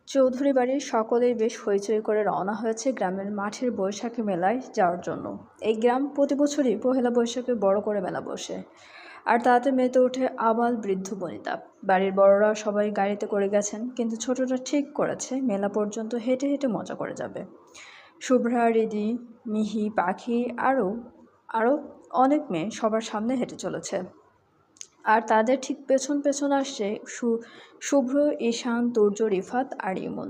চৌধুরী বাড়ির সকলেই বেশ হইচই করে রওনা হয়েছে গ্রামের মাঠের বৈশাখী মেলায় যাওয়ার জন্য। এই গ্রাম প্রতি বছরই পহেলা বৈশাখে বড় করে মেলা বসে, আর তাতে মেতে ওঠে আবাল বৃদ্ধ বনিতা। বাড়ির বড়রা সবাই গাড়িতে করে গেছেন, কিন্তু ছোটরা ঠিক করেছে মেলা পর্যন্ত হেঁটে হেঁটে মজা করে যাবে। শুভ্রা, রিদি, মিহি, পাখি আরও আরও অনেক মেয়ে সবার সামনে হেঁটে চলেছে, আর তাদের ঠিক পেছন পেছন আসছে শুভ্র, ঈশান, তুর্য, রিফাত আর ইমন।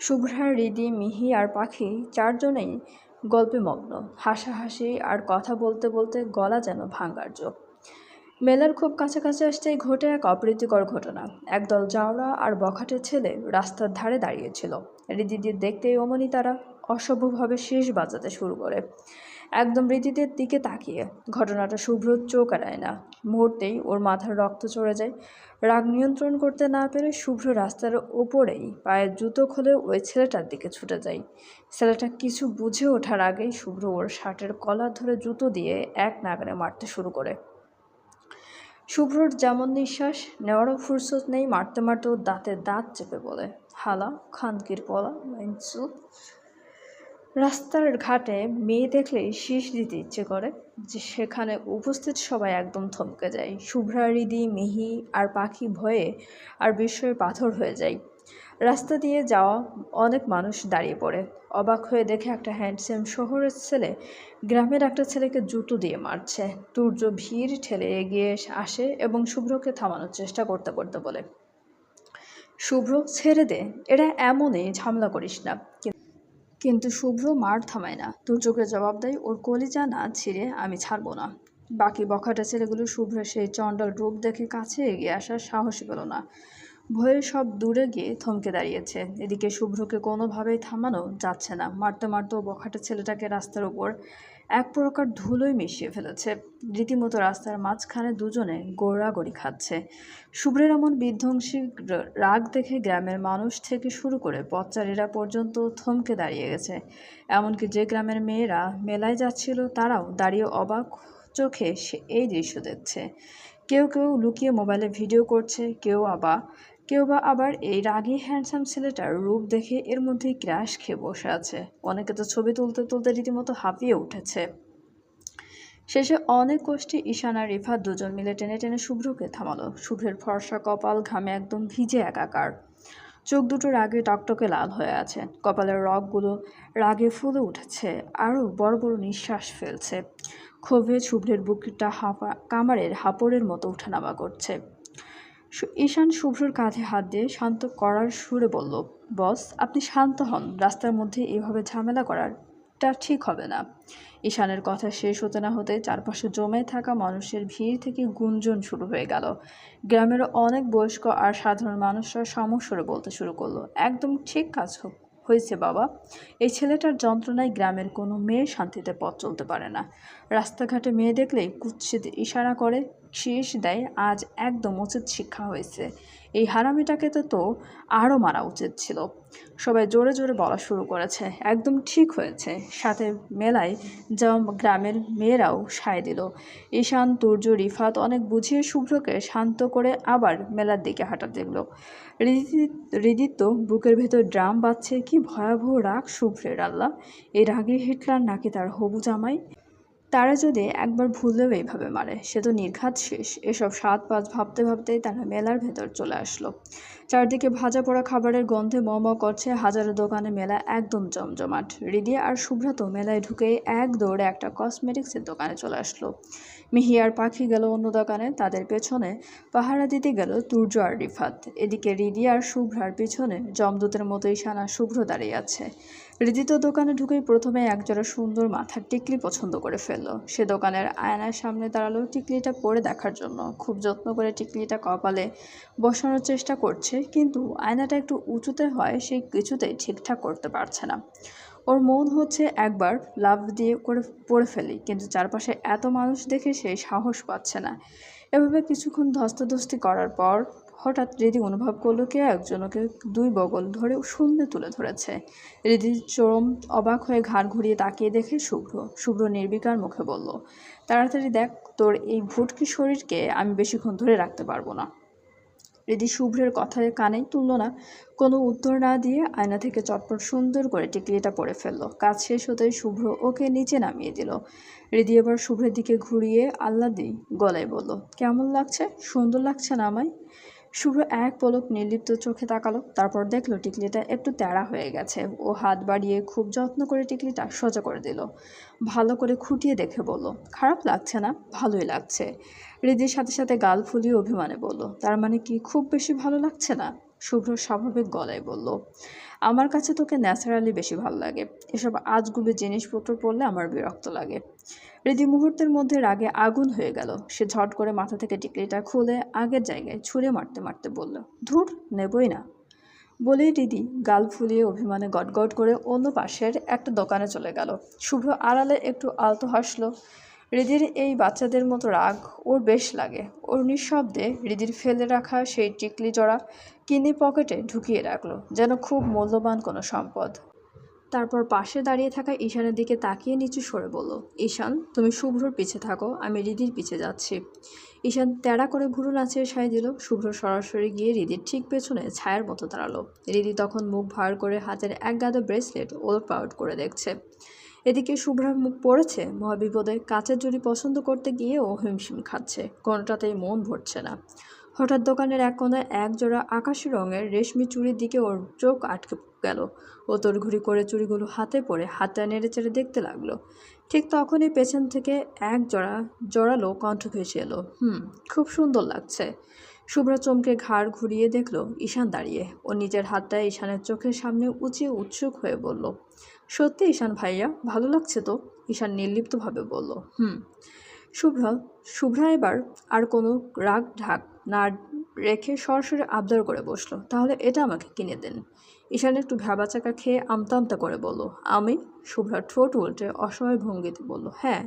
শুভ্রা, রিদি, মিহি আর পাখি চারজনেই গল্পে মগ্ন, হাসাহাসি আর কথা বলতে বলতে গলা যেন ভাঙার জো। মেলার খুব কাছাকাছি আসতেই ঘটে এক অপ্রীতিকর ঘটনা। একদল জাউরা আর বখাটের ছেলে রাস্তার ধারে দাঁড়িয়েছিল। রিদিদের দেখতেই অমনি তারা অসভ্যভাবে শীষ বাজাতে শুরু করে, একদম রীতিদের দিকে তাকিয়ে। ঘটনাটা শুভ্র চোখ এড়ায় না, মুহূর্তেই ওর মাথার রক্ত চড়ে যায়। রাগ নিয়ন্ত্রণ করতে না পেরে শুভ্র রাস্তার ওপরেই পায়ের জুতো খুলে ওই ছেলেটার দিকে ছুটে যায়। ছেলেটা কিছু বুঝে ওঠার আগেই শুভ্র ওর শার্টের কলার ধরে জুতো দিয়ে এক নাগাড়ে মারতে শুরু করে। শুভ্রর যেমন নিঃশ্বাস নেওয়ারও ফুরসত নেই, মারতে মারতে ওর দাঁতে দাঁত চেপে বলে, হালা খানকির পলা মাইনসু। রাস্তার ঘাটে মেয়ে দেখলেই শীষ দিতে ইচ্ছে করে, যে সেখানে উপস্থিত সবাই একদম থমকে যায়। শুভ্রা, রিদি, মিহি আর পাখি ভয়ে আর বিস্ময়ে পাথর হয়ে যায়। রাস্তা দিয়ে যাওয়া অনেক মানুষ দাঁড়িয়ে পড়ে, অবাক হয়ে দেখে একটা হ্যান্ডসাম শহরের ছেলে গ্রামের একটা ছেলেকে জুতো দিয়ে মারছে। তুর্য ভিড় ঠেলে এগিয়ে আসে এবং শুভ্রকে থামানোর চেষ্টা করতে করতে বলে, শুভ্র ছেড়ে দে, এরা এমনই, ঝামেলা করিস না। কিন্তু শুভ্র মার থামায় না, তুর্যকে জবাব দেয়, ওর কলিজা না ছিঁড়ে আমি ছাড়বো না। বাকি বখাটা ছেলেগুলো শুভ্রের সেই চণ্ডাল রূপ দেখে কাছে এগিয়ে আসার সাহসী পেল না, ভয়ে সব দূরে গিয়ে থমকে দাঁড়িয়েছে। এদিকে শুভ্রকে কোনোভাবেই থামানো যাচ্ছে না, মারতে মারতেও বখাটা ছেলেটাকে রাস্তার উপর এক প্রকার ধুলোয় মিশিয়ে ফেলেছে। রীতিমতো রাস্তার মাঝখানে দুজনে গোড়াগড়ি খাচ্ছে। শুভ্রের এমন বিধ্বংসী রাগ দেখে গ্রামের মানুষ থেকে শুরু করে পথচারীরা পর্যন্ত থমকে দাঁড়িয়ে গেছে। এমনকি যে গ্রামের মেয়েরা মেলায় যাচ্ছিল তারাও দাঁড়িয়ে অবাক চোখে এই দৃশ্য দেখছে। কেউ কেউ লুকিয়ে মোবাইলে ভিডিও করছে, কেউ বা আবার এই রাগী হ্যান্ডসাম ছেলেটার রূপ দেখে এর মধ্যেই ক্র্যাশ খেয়ে বসে আছে। অনেকে তো ছবি তুলতে তুলতে রীতিমতো হাঁপিয়ে উঠেছে। শেষে অনেক কষ্টে ঈশান আর রিফাত দুজন মিলে টেনে টেনে শুভ্রকে থামালো। শুভ্রের ফর্সা কপাল ঘামে একদম ভিজে একাকার, চোখ দুটো রাগে টকটকে লাল হয়ে আছে, কপালের রগগুলো রাগে ফুলে উঠেছে, আরও বড় বড় নিঃশ্বাস ফেলছে। ক্ষোভে শুভ্রের বুকটা কামারের হাঁপড়ের মতো উঠানামা করছে। ঈশান শুভ্রর কাঁধে হাত দিয়ে শান্ত করার সুরে বলল, বস আপনি শান্ত হন, রাস্তার মধ্যে এভাবে ঝামেলা করাটা ঠিক হবে না। ঈশানের কথা শেষ হতে না হতে চারপাশে জমে থাকা মানুষের ভিড় থেকে গুঞ্জন শুরু হয়ে গেল। গ্রামের অনেক বয়স্ক আর সাধারণ মানুষরা সমস্বরে বলতে শুরু করলো, একদম ঠিক কাজ হয়েছে বাবা, এই ছেলেটার যন্ত্রণায় গ্রামের কোনো মেয়ে শান্তিতে পথ চলতে পারে না। রাস্তাঘাটে মেয়ে দেখলেই কুৎসিত ইশারা করে, শীষ দেয়, আজ একদম উচিত শিক্ষা হয়েছে, এই হারামিটাকে তো আরও মারা উচিত ছিল। সবাই জোরে জোরে বলা শুরু করেছে, একদম ঠিক হয়েছে। সাথে মেলায় যাওয়া গ্রামের মেয়েরাও সায় দিল। ঈশান, তুর্য, রিফাত অনেক বুঝিয়ে শুভ্রকে শান্ত করে আবার মেলার দিকে হাঁটা দেখল। হৃদিত তো বুকের ভেতর ড্রাম বাজছে, কি ভয়াবহ রাগ শুভ্রের, আল্লাহ, এই রাগী হিটলার নাকি তার হবু জামাই? তারা যদি একবার ভুললেও এইভাবে মারে, সে তো নির্ঘাত শেষ। এসব স্বাদ পাত ভাবতে ভাবতেই তারা মেলার ভেতর চলে আসলো। চারদিকে ভাজা পোড়া খাবারের গন্ধে ম ম করছে, হাজারো দোকানে মেলা একদম জমজমাট। রিদিয়া আর শুভ্রা তো মেলায় ঢুকেই এক দৌড়ে একটা কসমেটিক্সের দোকানে চলে আসলো। মিহি আর পাখি গেল অন্য দোকানে, তাদের পেছনে পাহারা দিতে গেল তুর্য আর রিফাত। এদিকে রিদি আর শুভ্রার পিছনে জমদূতের মতো ঈশান আর শুভ্র দাঁড়িয়ে আছে। রিদি তো দোকানে ঢুকেই প্রথমে একজোড়া সুন্দর মাথার টিকলি পছন্দ করে ফেললো। সে দোকানের আয়নার সামনে দাঁড়ালো টিকলিটা পরে দেখার জন্য। খুব যত্ন করে টিকলিটা কপালে বসানোর চেষ্টা করছে, কিন্তু আয়নাটা একটু উঁচুতে হয়, সে কিছুতেই ঠিকঠাক করতে পারছে না। ওর মন হচ্ছে একবার লাফ দিয়ে করে পড়ে ফেলি, কিন্তু চারপাশে এত মানুষ দেখে সে সাহস পাচ্ছে না। এভাবে কিছুক্ষণ ধস্তাধস্তি করার পর হঠাৎ রিদি অনুভব করলো কেউ একজন ওকে দুই বগল ধরে শূন্যে তুলে ধরেছে। রিদি চরম অবাক হয়ে ঘাড় ঘুরিয়ে তাকিয়ে দেখে শুভ্র নির্বিকার মুখে বলল, তাড়াতাড়ি দেখ, তোর এই ভুটকি শরীরকে আমি বেশিক্ষণ ধরে রাখতে পারবো না। রিদি শুভ্রের কথায় কানেই তুলল না। কোনো উত্তর না দিয়ে আয়না থেকে চটপট সুন্দর করে টিকলিটা পরে ফেললো। কাজ শেষ হতেই শুভ্র ওকে নিচে নামিয়ে দিল। রিদি এবার শুভ্রের দিকে ঘুরিয়ে আহ্লাদি গলায় বলল, কেমন লাগছে? সুন্দর লাগছে না আমায়? শুভ্র এক পলক নির্লিপ্ত চোখে তাকালো, তারপর দেখলো টিকলিটা একটু তেড়া হয়ে গেছে। ও হাত বাড়িয়ে খুব যত্ন করে টিকলিটা সোজা করে দিল। ভালো করে খুঁটিয়ে দেখে বলল, খারাপ লাগছে না, ভালোই লাগছে। হৃদির সাথে সাথে গাল ফুলিয়ে অভিমানে বলল, তার মানে কি খুব বেশি ভালো লাগছে না? শুভ্র স্বাভাবিক গলায় বলল, আমার কাছে তোকে ন্যাচারালি বেশি ভালো লাগে। এসব আজগুবি জিনিসপত্র পড়লে আমার বিরক্ত লাগে। হৃদি মুহূর্তের মধ্যে রাগে আগুন হয়ে গেল। সে ঝট করে মাথা থেকে টিকলিটা খুলে আগের জায়গায় ছুঁড়ে মারতে মারতে বলল, ধুর, নেবই না। বলেই দিদি গাল ফুলিয়ে অভিমানে গটগট করে অন্য পাশের একটা দোকানে চলে গেল। শুভ্র আড়ালে একটু আলতো হাসলো। হৃদির এই বাচ্চাদের মতো রাগ ওর বেশ লাগে। ওর নিঃশব্দে হৃদির ফেলে রাখা সেই টিকলি জোড়া কিনে পকেটে ঢুকিয়ে রাখলো, যেন খুব মূল্যবান কোনো সম্পদ। তারপর পাশে দাঁড়িয়ে থাকা ঈশানের দিকে তাকিয়ে নিচু সরে বলল, ঈশান, তুমি শুভ্রর পিছে থাকো, আমি হৃদির পিছে যাচ্ছি। ঈশান তেড়া করে ভুরু নাচিয়ে সায় দিল। শুভ্র সরাসরি গিয়ে হৃদির ঠিক পেছনে ছায়ার মতো দাঁড়ালো। হৃদি তখন মুখ ভার করে হাতের এক গাদা ব্রেসলেট ওলট পালট করে দেখছে। এদিকে শুভ্রার মুখ পড়েছে মহাবিপদে। কাচের জুড়ি পছন্দ করতে গিয়ে ও হিমশিম খাচ্ছে, কোনোটাতেই মন ভরছে না। হঠাৎ দোকানের এক কোনায় এক জোড়া আকাশি রঙের রেশমি চুড়ির দিকে ওর চোখ আটকে গেল। ও তোড়ঘুড়ি করে চুড়িগুলো হাতে পড়ে হাতটা নেড়ে চেড়ে দেখতে লাগলো। ঠিক তখনই পেছন থেকে এক জোরালো কণ্ঠ ভেসে এলো, খুব সুন্দর লাগছে। শুভ্রা চমকে ঘাড় ঘুরিয়ে দেখলো ঈশান দাঁড়িয়ে। ও নিজের হাতটা ঈশানের চোখের সামনে উঁচিয়ে উৎসুক হয়ে বলল, সত্যি ঈশান ভাইয়া, ভালো লাগছে তো? ঈশান নির্লিপ্তভাবে বলল, শুভ্রা এবার আর কোনো রাগ ঢাক না রেখে সরাসরি আবদার করে বসলো, তাহলে এটা আমাকে কিনে দেন। ঈশান একটু ভ্যাবাচাকা খেয়ে আমতা আমতা করে বলল, আমি? শুভ্রা ঠোঁট উল্টে অসহায় ভঙ্গিতে বলল, হ্যাঁ,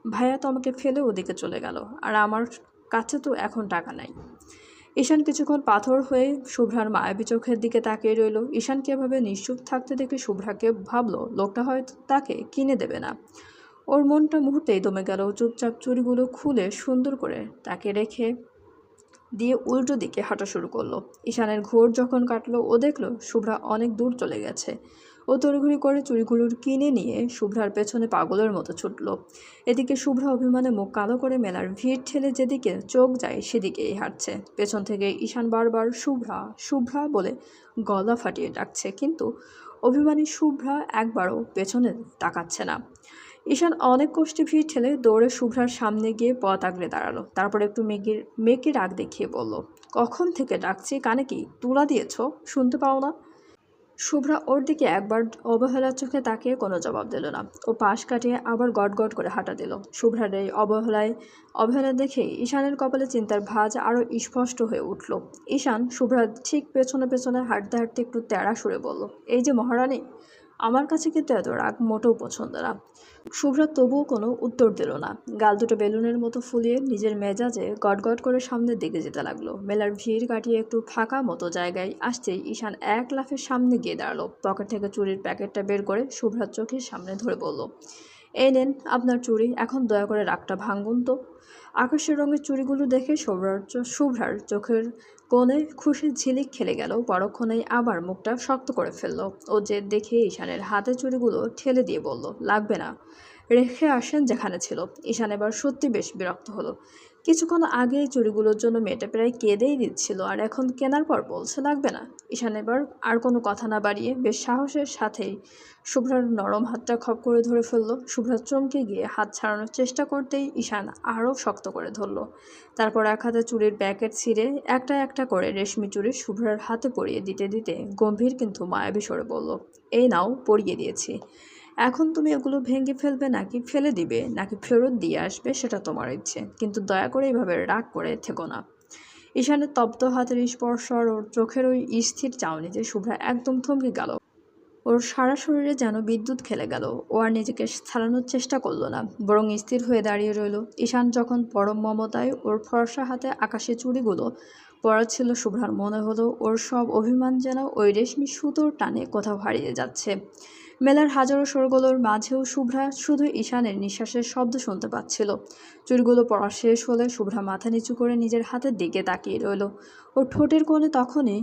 ভাইয়া তো আমাকে ফেলে ওদিকে চলে গেল, আর আমার কাছে তো এখন টাকা নাই। ঈশান কিছুক্ষণ পাথর হয়ে শুভ্রার মায়াবী চোখের দিকে তাকিয়ে রইল। ঈশানকে এভাবে নিশ্চুপ থাকতে দেখে শুভ্রাকে ভাবলো লোকটা হয়তো তাকে কিনে দেবে না। ওর মনটা মুহূর্তেই দমে গেল। চুপচাপ চুড়িগুলো খুলে সুন্দর করে তাকে রেখে দিয়ে উল্টো দিকে হাঁটা শুরু করলো। ঈশানের ঘোর যখন কাটলো, ও দেখলো শুভ্রা অনেক দূর চলে গেছে। ও তড়িঘড়ি করে চুড়িগুলোর কিনে নিয়ে শুভ্রার পেছনে পাগলের মতো ছুটল। এদিকে শুভ্রা অভিমানে মুখ কালো করে মেলার ভিড় ঠেলে যেদিকে চোখ যায় সেদিকেই হাঁটছে। পেছন থেকে ঈশান বারবার শুভ্রা শুভ্রা বলে গলা ফাটিয়ে ডাকছে, কিন্তু অভিমানী শুভ্রা একবারও পেছনে তাকাচ্ছে না। ঈশান অনেক কষ্টে ভিড় ঠেলে দৌড়ে শুভ্রার সামনে গিয়ে পথ আগলে দাঁড়ালো। তারপর একটু মেয়েকে রাগ দেখিয়ে বলল, কখন থেকে ডাকছি, কানে কি তুলা দিয়েছ, শুনতে পাও না? শুভ্রা ওর দিকে একবার অবহেলার চোখে তাকিয়ে কোনো জবাব দিল না। ও পাশ কাটিয়ে আবার গট গট করে হাঁটা দিল। শুভ্রার এই অবহেলা দেখে ঈশানের কপালে চিন্তার ভাঁজ আরও স্পষ্ট হয়ে উঠল। ঈশান শুভ্রার ঠিক পেছনে পেছনে হাঁটতে হাঁটতে একটু তেড়া সুরে বলল, এই যে মহারানী, আমার কাছে কিন্তু এত রাগ মোটেও পছন্দ না। শুভ্রা তবুও কোনো উত্তর দিল না। গাল দুটো বেলুনের মতো ফুলিয়ে নিজের মেজাজে গটগট করে সামনের দিকে যেতে লাগলো। মেলার ভিড় কাটিয়ে একটু ফাঁকা মতো জায়গায় আসতেই ঈশান এক লাফের সামনে গিয়ে দাঁড়ালো। পকেট থেকে চুরির প্যাকেটটা বের করে শুভ্রার চোখের সামনে ধরে বলল, এই নেন আপনার চুড়ি, এখন দয়া করে রাগটা ভাঙুন তো। আকাশের রঙের চুড়িগুলো দেখে শুভ্রার চোখের কোণে খুশির ঝিলিক খেলে গেল। পরক্ষণেই আবার মুখটা শক্ত করে ফেলল। ও জেদ দেখে ঈশানের হাতে চুড়িগুলো ঠেলে দিয়ে বলল, লাগবে না, রেখে আসেন যেখানে ছিল। ঈশান এবার সত্যি বেশ বিরক্ত হলো। কিছুক্ষণ আগে এই চুড়িগুলোর জন্য মেয়েটা প্রায় কেঁদেই দিচ্ছিল, আর এখন কেনার পর বলছে লাগবে না। ঈশান এবার আর কোনো কথা না বাড়িয়ে বেশ সাহসের সাথেই শুভ্রার নরম হাতটা খপ করে ধরে ফেললো। শুভ্রা চমকে গিয়ে হাত ছাড়ানোর চেষ্টা করতেই ঈশান আরও শক্ত করে ধরলো। তারপর এক হাতে চুড়ির প্যাকেট ছিঁড়ে একটা একটা করে রেশমি চুড়ি শুভ্রার হাতে পরিয়ে দিতে দিতে গম্ভীর কিন্তু মায়াবী স্বরে বলল, এই নাও, পরিয়ে দিয়েছি, এখন তুমি এগুলো ভেঙে ফেলবে নাকি ফেলে দিবে নাকি ফেরত দিয়ে আসবে সেটা তোমার ইচ্ছে, কিন্তু দয়া করে এইভাবে রাগ করে থেকো না। ঈশানের তপ্ত হাতের স্পর্শ আর ওর চোখের ওই স্থির চাউনিতে শুভ্রা একদম থমকে গেল। ওর সারা শরীরে যেন বিদ্যুৎ খেলে গেল। ও আর নিজেকে ছাড়ানোর চেষ্টা করলো না, বরং স্থির হয়ে দাঁড়িয়ে রইল। ঈশান যখন পরম মমতায় ওর ফর্সা হাতে আকাশে চুড়িগুলো পড়াচ্ছিল, শুভ্রার মনে হলো ওর সব অভিমান যেন ওই রেশমি সুতোর টানে কোথাও হারিয়ে যাচ্ছে। মেলার হাজারো শোরগোলের মাঝেও শুভ্রা শুধু ঈশানের নিঃশ্বাসের শব্দ শুনতে পাচ্ছিল। চুড়িগুলো পড়া শেষ হলে শুভ্রা মাথা নিচু করে নিজের হাতের দিকে তাকিয়ে রইল। ওর ঠোঁটের কোণে তখনই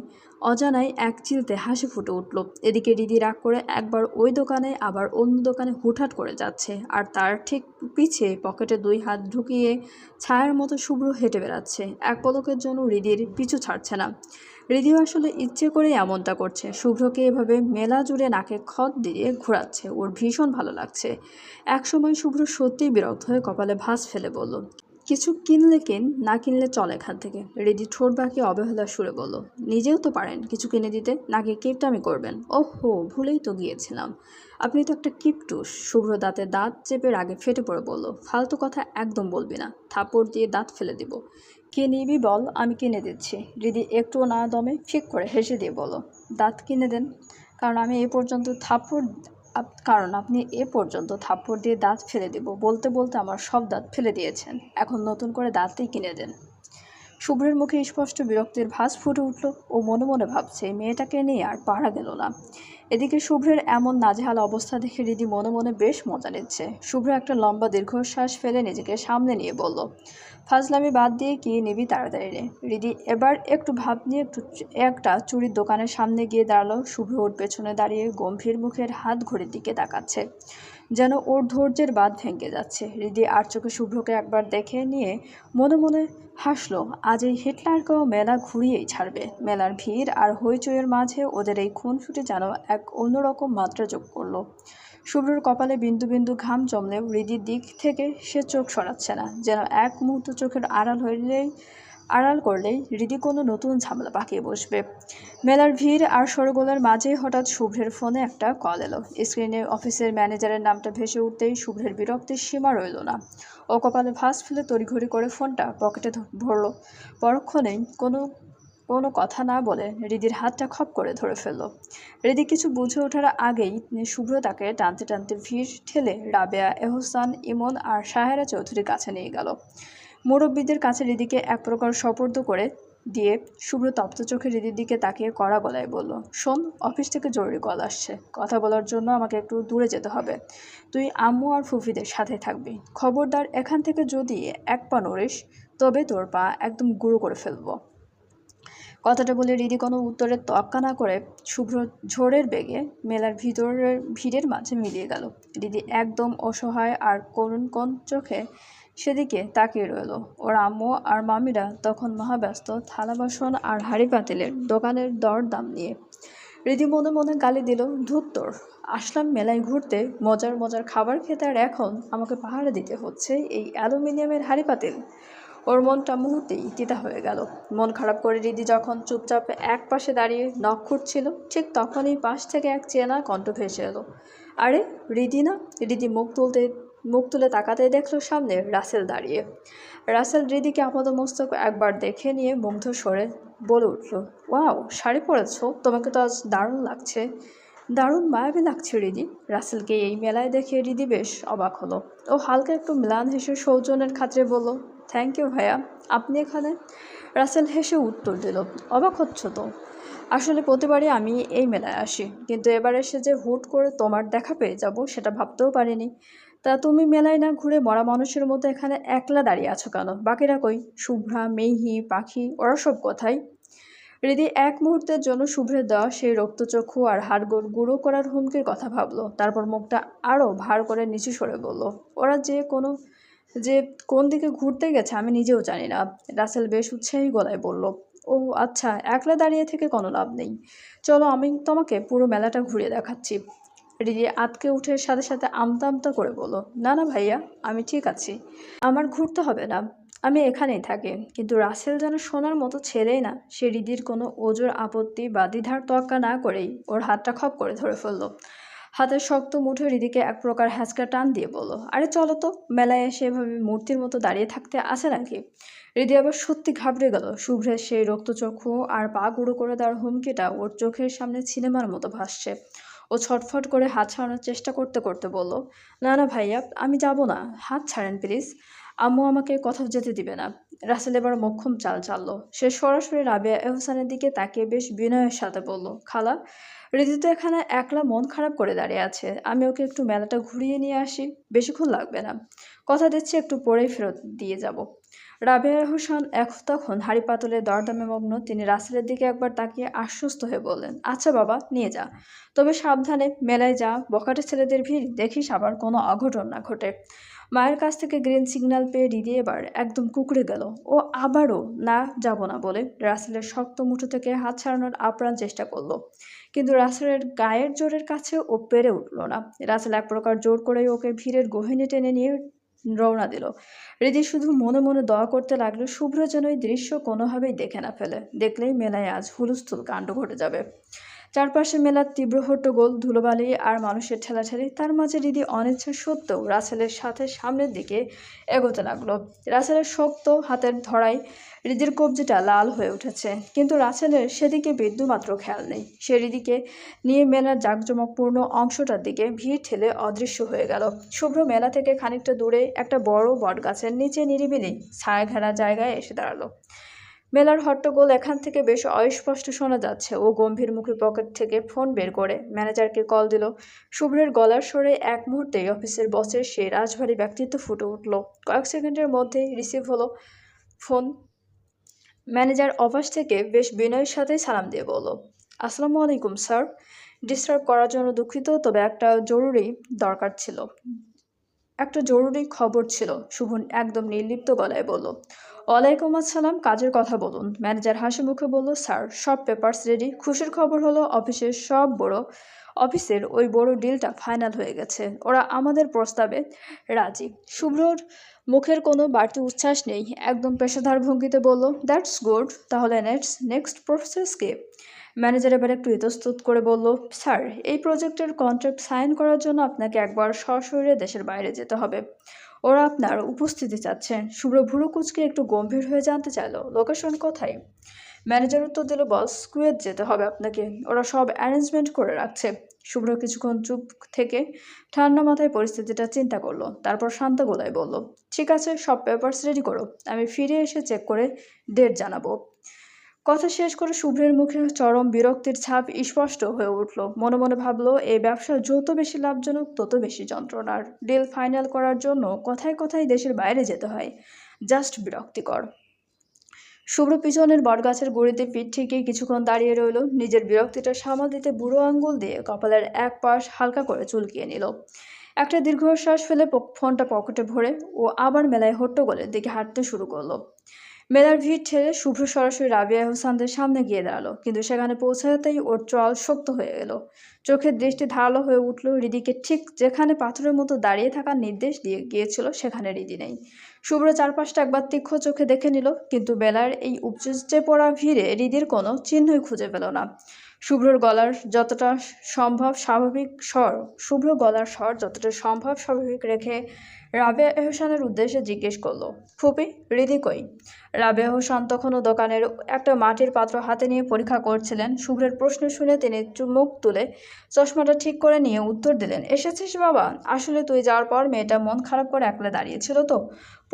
অজানায় এক চিলতে হাসি ফুটে উঠল। এদিকে রিদি রাগ করে একবার ওই দোকানে আবার অন্য দোকানে হুটহাট করে যাচ্ছে, আর তার ঠিক পিছে পকেটে 2 হাত ঢুকিয়ে ছায়ার মতো শুভ্র হেঁটে বেড়াচ্ছে। এক পলকের জন্য রিদির পিছু ছাড়ছে না। রিদিও আসলে ইচ্ছে করে এমনটা করছে। শুভ্রকে এভাবে মেলা জুড়ে নাকে খত দিয়ে ঘোরাচ্ছে ওর ভীষণ ভালো লাগছে। একসময় শুভ্র সত্যিই বিরক্ত হয়ে কপালে ভাঁজ ফেলে বলল, কিছু কিনলে কিন, না কিনলে চল এখান থেকে। রিদি ঠোঁট বাঁকিয়ে অবহেলা সুরে বলল, নিজেও তো পারেন কিছু কিনে দিতে, নাকি কিপটামি করবেন? ওহো, ভুলেই তো গিয়েছিলাম, আপনি তো একটা কিপটুস। শুভ্র দাঁতে দাঁত চেপে রাগে ফেটে পড়ে বলল, ফালতু কথা একদম বলবি না, থাপড় দিয়ে দাঁত ফেলে দিব। কে নিবি বল, আমি কিনে দিচ্ছি। রিদি একটুও না দমে ঠিক করে হেসে দিয়ে বলল, দাঁত কিনে দেন, কারণ আমি এ পর্যন্ত থাপ্পড় কারণ আপনি এ পর্যন্ত থাপ্পড় দিয়ে দাঁত ফেলে দেব। বলতে বলতে আমার সব দাঁত ফেলে দিয়েছেন, এখন নতুন করে দাঁতই কিনে দেন। শুভ্রের মুখে স্পষ্ট বিরক্তির ভাঁজ ফুটে উঠল। ও মনে মনে ভাবছে মেয়েটাকে নিয়ে আর পারা গেল না। এদিকে শুভ্রের এমন নাজেহাল অবস্থা দেখে রিদি মনে মনে বেশ মজা নিচ্ছে। শুভ্র একটা লম্বা দীর্ঘশ্বাস ফেলে নিজেকে সামনে নিয়ে বলল, ফাজলামি বাদ দিয়ে কি নিবি তাড়াতাড়ি রে। রিদি এবার একটু ভাব নিয়ে একটা চুড়ির দোকানের সামনে গিয়ে দাঁড়ালো। শুভ্র ওর পেছনে দাঁড়িয়ে গম্ভীর মুখের হাত ঘড়ির দিকে তাকাচ্ছে, যেন ওর ধৈর্যের বাঁধ ভেঙে যাচ্ছে। রিদি আর চোখে শুভ্রকে একবার দেখে নিয়ে মনে মনে হাসলো। আজ এই হিটলারকেও মেলা ঘুরিয়েই ছাড়বে। মেলার ভিড় আর হইচইয়ের মাঝে ওদের এই খুনসুটি যেন এক অন্যরকম মাত্রা যোগ করলো। শুভ্রর কপালে বিন্দু বিন্দু ঘাম জমলেও রিদির দিক থেকে সে চোখ সরাচ্ছে না, যেন এক মুহূর্ত চোখের আড়াল করলেই রিদি কোনো নতুন ঝামেলা পাকিয়ে বসবে। মেলার ভিড় আর শোরগোলের মাঝে হঠাৎ শুভ্রের ফোনে একটা কল এলো। স্ক্রিনে অফিসের ম্যানেজারের নামটা ভেসে উঠতেই শুভ্রের বিরক্তির সীমা রইল না। ও কপালে ভাঁজ ফেলে তড়িঘড়ি করে ফোনটা পকেটে ভরল। পরক্ষণেই কোনো কথা না বলে রিদির হাতটা খপ করে ধরে ফেলল। রিদি কিছু বুঝে ওঠার আগেই শুভ্র তাকে টানতে টানতে ভিড় ঠেলে রাবেয়া, এহসান, ইমন আর সাহেরা চৌধুরীর কাছে নিয়ে গেল। মুরব্বীদের কাছে রিদিকে এক প্রকার সোপর্দ করে দিয়ে শুভ্র তপ্ত চোখে রিদির দিকে তাকিয়ে কড়া গলায় বলল, শোন, অফিস থেকে জরুরি কল আসছে, কথা বলার জন্য আমাকে একটু দূরে যেতে হবে। তুই আম্মু আর ফুফিদের সাথে থাকবি। খবরদার এখান থেকে যদি এক পা নড়িস তবে তোর পা একদম গুঁড়ো করে ফেলবো। কথাটা বলে রিদি কোনো উত্তরের তোয়াক্কা না করে শুভ্র ঝড়ের বেগে মেলার ভিড়ের মাঝে মিলিয়ে গেল। রিদি একদম অসহায় আর করুণ কোন চোখে সেদিকে তাকিয়ে রইল। ওর আম্মু আর মামিরা তখন মহাব্যস্ত থালা বাসন আর হাঁড়ি পাতিলের দোকানের দরদাম নিয়ে। রিদি মনে মনে গালি দিল, ধুর তোর, আসলাম মেলায় ঘুরতে, মজার মজার খাবার খেতে, আর এখন আমাকে পাহারা দিতে হচ্ছে এই অ্যালুমিনিয়ামের হাঁড়ি পাতিল। ওর মনটা মুহূর্তেই তিতা হয়ে গেল। মন খারাপ করে রিদি যখন চুপচাপ এক পাশে দাঁড়িয়ে নখ খুঁটছিল, ঠিক তখনই পাশ থেকে এক চেনা কণ্ঠ ভেসে এলো, আরে রিদি না? রিদি মুখ তুলে তাকাতে দেখলো সামনে রাসেল দাঁড়িয়ে। রাসেল রিদিকে আপাদমস্তক একবার দেখে নিয়ে মুগ্ধ স্বরে বলে উঠল, ওয়াও, শাড়ি পরেছো, তোমাকে তো আজ দারুণ লাগছে। দারুণ মায়াবী লাগছে রিদি। রাসেলকে এই মেলায় দেখে রিদি বেশ অবাক হলো। ও হালকা একটু ম্লান হেসে সৌজন্যের খাতিরে বলল, থ্যাংক ইউ ভাইয়া, আপনি এখানে? রাসেল হেসে উত্তর দিল, অবাক হচ্ছ তো? আসলে প্রতিবারই আমি এই মেলায় আসি, কিন্তু এবার এসে যে হুট করে তোমার দেখা পেয়ে যাব সেটা ভাবতেও পারিনি। তা তুমি মেলায় না ঘুরে মরা মানুষের মতো এখানে একলা দাঁড়িয়ে আছো কেন? বাকিরা কই? শুভ্রা, মেহি, পাখি, ওরা সব কোথায়? রিদি এক মুহূর্তের জন্য শুভ্রের দেওয়া সেই রক্তচক্ষু আর হাড়গোড় গুঁড়ো করার হুমকির কথা ভাবলো। তারপর মুখটা আরও ভার করে নিচু সরে বলল, ওরা যে কোন দিকে ঘুরতে গেছে আমি নিজেও জানি না। রাসেল বেশ উৎসাহী গলায় বলল, ও আচ্ছা, একলা দাঁড়িয়ে থেকে কোনো লাভ নেই, চলো আমি তোমাকে পুরো মেলাটা ঘুরিয়ে দেখাচ্ছি। রিদি আতকে উঠে সাথে সাথে আমতা আমতা করে বলল, না না ভাইয়া, আমি ঠিক আছি, আমার ঘুরতে হবে না, আমি এখানেই থাকি। কিন্তু রাসেল যেন সোনার মতো ছেলেই না। সে রিদির কোনো ওজোর আপত্তি বা দ্বিধার তোয়াক্কা না করেই ওর হাতটা খপ করে ধরে ফেলল। হাতের শক্ত মুঠো রিদিকে এক প্রকার হ্যাঁচকা টান দিয়ে বলল, আরে চলো তো, মেলায় এসে এভাবে মূর্তির মতো দাঁড়িয়ে থাকতে আছে নাকি? রিদি আবার সত্যি ঘাবড়ে গেল। শুভ্রের সেই রক্তচক্ষু আর পা গুঁড়ো করে দেওয়ার হুমকিটা ওর চোখের সামনে সিনেমার মতো ভাসছে। ও ছটফট করে হাত ছাড়ানোর চেষ্টা করতে করতে বলল, না না ভাইয়া, আমি যাব না, হাত ছাড়েন প্লিজ। আম্মু আমাকে কোথাও যেতে দিবে না। রাসেল এবার মোক্ষম চাল চাললো। সে সরাসরি রাবেয়া এহসানের দিকে তাকিয়ে বেশ বিনয়ের সাথে বলল, খালা, ঋতু তো এখানে একলা মন খারাপ করে দাঁড়িয়ে আছে। আমি ওকে একটু মেলাটা ঘুরিয়ে নিয়ে আসি, বেশিক্ষণ লাগবে না। কথা দিচ্ছি একটু পরেই ফেরত দিয়ে যাব। রাবেয়া হোসেন তখন হাড়ি পাতলে দরদামে মগ্ন। তিনি রাসেলের দিকে একবার তাকিয়ে আশ্বস্ত হয়ে বললেন, আচ্ছা বাবা, নিয়ে যা, তবে সাবধানে, মেলায় যা, বখাটে ছেলেদের ভিড়, দেখিস আবার কোনো অঘটন না ঘটে। মায়ের কাছ থেকে গ্রিন সিগন্যাল পেয়ে রিদি এবার একদম কুঁকড়ে গেল। ও আবারও না, যাব না বলে রাসেলের শক্ত মুঠো থেকে হাত ছাড়ানোর আপ্রাণ চেষ্টা করলো, কিন্তু রাসেলের গায়ের জোরের কাছে ও পেরে উঠল না। রাসেল এক প্রকার জোর করেই ওকে ভিড়ের গহীনে টেনে নিয়ে রওনা দিল। হৃদি শুধু মনে মনে দোয়া করতে লাগলো শুভ্র যেন এই দৃশ্য কোনোভাবেই দেখে না ফেলে। দেখলেই মেলায় আজ হুলস্থুল কাণ্ড ঘটে যাবে। চারপাশে মেলার তীব্র হট্টগোল, ধুলোবালি আর মানুষের ঠেলাঠেলি। তার মাঝে হৃদি অনিচ্ছা সত্ত্বেও রাসেলের সাথে সামনের দিকে এগোতে লাগলো। রাসেলের শক্ত হাতের ধরায় হৃদির কবজিটা লাল হয়ে উঠেছে, কিন্তু রাসেলের সেদিকে বিন্দুমাত্র খেয়াল নেই। সে হৃদিকে নিয়ে মেলার জাঁকজমকপূর্ণ অংশটার দিকে ভিড় ঠেলে অদৃশ্য হয়ে গেল। শুভ্র মেলা থেকে খানিকটা দূরে একটা বড় বটগাছের নিচে নিরিবিলি ছায়া ঘেরা জায়গায় এসে দাঁড়ালো। মেলার হট্টগোল এখান থেকে বেশ অস্পষ্ট শোনা যাচ্ছে। ও গম্ভীর মুখে পকেট থেকে ফোন বের করে ম্যানেজারকে কল দিল। শুভ্রের গলার স্বরে এক মুহূর্তেই অফিসের বসের সেই রাজভারী ব্যক্তিত্ব ফুটে উঠল। কয়েক সেকেন্ডের মধ্যেই রিসিভ হলো ফোন। ম্যানেজার অফিস থেকে বেশ বিনয়ের সাথেই সালাম দিয়ে বলল, আসসালামু আলাইকুম স্যার, ডিস্টার্ব করার জন্য দুঃখিত, তবে একটা জরুরি খবর ছিল। শুভন একদম নির্লিপ্ত গলায় বলল, ওয়ালাইকুম আসসালাম, কাজের কথা বলুন। ম্যানেজার হাসি মুখে বলল, স্যার, সব পেপারস রেডি। খুশির খবর হলো অফিসের ওই বড় ডিলটা ফাইনাল হয়ে গেছে। ওরা আমাদের প্রস্তাবে রাজি। শুভ্রর মুখের কোনো বাড়তি উচ্ছ্বাস নেই, একদম পেশাদার ভঙ্গিতে বলল, দ্যাটস গুড, তাহলে নেক্সট প্রসেস কি? ম্যানেজার এবার একটু ইতস্তত করে বলল, স্যার, এই প্রজেক্টের কন্ট্রাক্ট সাইন করার জন্য আপনাকে একবার সশরীরে দেশের বাইরে যেতে হবে। ওরা আপনার উপস্থিতি চাচ্ছেন। শুভ্র ভুরু কুচকে একটু গম্ভীর হয়ে জানতে চাইল, লোকেশন কোথায়? ম্যানেজার উত্তর দিল, বস, কুয়েত যেতে হবে আপনাকে, ওরা সব অ্যারেঞ্জমেন্ট করে রাখছে। শুভ্র কিছুক্ষণ চুপ থেকে ঠান্ডা মাথায় পরিস্থিতিটা চিন্তা করলো, তারপর শান্ত গলায় বলল, ঠিক আছে, সব পেপারস রেডি করো, আমি ফিরে এসে চেক করে ডেট জানাবো। কথা শেষ করে শুভ্রের মুখে চরম বিরক্তির ছাপ স্পষ্ট হয়ে উঠল। মনে মনে ভাবলো, এই ব্যবসা যত বেশি লাভজনক তত বেশি যন্ত্রণার। ডিল ফাইনাল করার জন্য কথায় কথায় দেশের বাইরে যেতে হয়, জাস্ট বিরক্তিকর। শুভ্র পিছনের বটগাছের গুঁড়িতে পিঠ ঠেকিয়ে কিছুক্ষণ দাঁড়িয়ে রইল। নিজের বিরক্তিটা সামাল দিতে বুড়ো আঙ্গুল দিয়ে কপালের এক পাশ হালকা করে চুলকিয়ে নিল। একটা দীর্ঘশ্বাস ফেলে ফোনটা পকেটে ভরে ও আবার মেলায় হট্টগোলের দিকে হাঁটতে শুরু করলো। মেলার ভিড় ঠেলে শুভ্র সরাসরি রাবিয়া হোসানদের সামনে গিয়ে দাঁড়ালো, কিন্তু সেখানে পৌঁছাতেই ওর চল শক্ত হয়ে এলো। চোখের দৃষ্টি ধারালো হয়ে উঠল। হৃদিকে ঠিক যেখানে পাথরের মতো দাঁড়িয়ে থাকার নির্দেশ দিয়ে গিয়েছিল সেখানে হৃদি নেই। শুভ্র চারপাশটা একবার তীক্ষ্ণ চোখে দেখে নিল, কিন্তু বেলার এই উপচে পড়া ভিড়ে হৃদির কোনো চিহ্নই খুঁজে পেল না। শুভ্র গলার স্বর যতটা সম্ভব স্বাভাবিক রেখে রাবেয়া এহসানের উদ্দেশ্যে জিজ্ঞেস করলো, ফুপি, হৃদি কই? রাবেয়া হোসেন তখনও দোকানের একটা মাটির পাত্র হাতে নিয়ে পরীক্ষা করছিলেন। শুভ্রের প্রশ্ন শুনে তিনি মুখ তুলে চশমাটা ঠিক করে নিয়ে উত্তর দিলেন, এসেছিস বাবা? আসলে তুই যাওয়ার পর মেয়েটা মন খারাপ করে একলা দাঁড়িয়েছিল তো,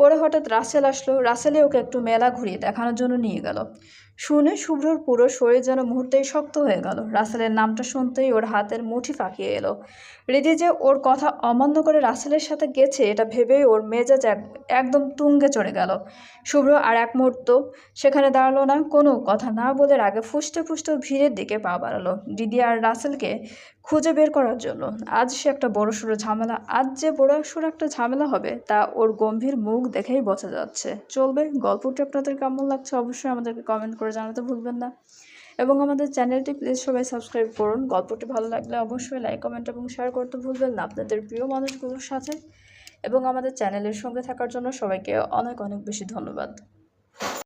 পরে হঠাৎ রাসেল আসলো, রাসেলে ওকে একটু মেলা ঘুরিয়ে দেখানোর জন্য নিয়ে গেল। শুনে শুভ্রর পুরো শরীর যেন মুহূর্তেই শক্ত হয়ে গেল। রাসেলের নামটা শুনতেই ওর হাতের মুঠি ফাঁকিয়ে এলো। হৃদি যে ওর কথা অমান্য করে রাসেলের সাথে গেছে এটা ভেবেই ওর মেজাজ একদম তুঙ্গে চড়ে গেল। শুভ্র আর এক মুহূর্ত সেখানে দাঁড়ালো না। কোনো কথা না বলে আগে ফুসতে ফুসতে ভিড়ের দিকে পা বাড়ালো দিদি আর রাসেলকে খুঁজে বের করার জন্য। আজ যে বড়সড় একটা ঝামেলা হবে তা ওর গম্ভীর মুখ দেখেই বোঝা যাচ্ছে। চলবে, গল্পটি আপনাদের কেমন লাগছে অবশ্যই আমাদেরকে কমেন্ট করে জানাতে ভুলবেন না, এবং আমাদের চ্যানেলটি প্লিজ সবাই সাবস্ক্রাইব করুন। গল্পটি ভালো লাগলে অবশ্যই লাইক, কমেন্ট এবং শেয়ার করতে ভুলবেন না আপনাদের প্রিয় মানুষগুলোর সাথে, এবং আমাদের চ্যানেলের সঙ্গে থাকার জন্য সবাইকে অনেক অনেক বেশি ধন্যবাদ।